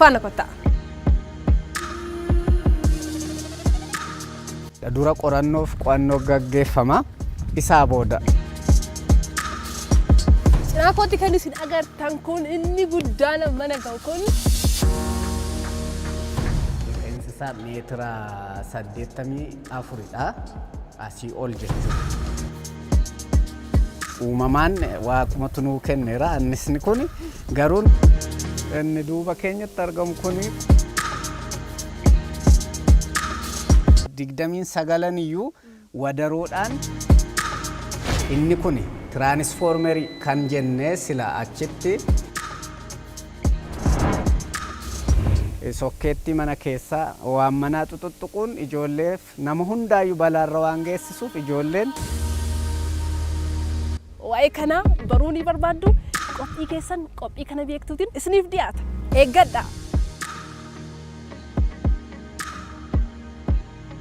faana kottaa. Dura qorannoof qo'annoo gaggeeffama isaa booda. Cinaa kootti kan isin agartan kun inni guddaan mana ga'u kun. Qeensi isaa meetira 84dha. Asii ol jechuudha. Uumamaan waaqumatu nuu kenneera. Annisni kun garuun inni duuba keenyatti argamu kun 29 iyyuu wadaroodhaan inni kun tiraanisfoormerii kan jennee sila achitti sokkeetti mana keessaa waan manaa xuxuxuquun ijoolleef nama hundaayyuu balaarra waan geessisuuf ijoolleen waa'ee kana baruu ni barbaaddu qophii keessan qophii kana beektuutiin isiniif dhiyaata eeggadha.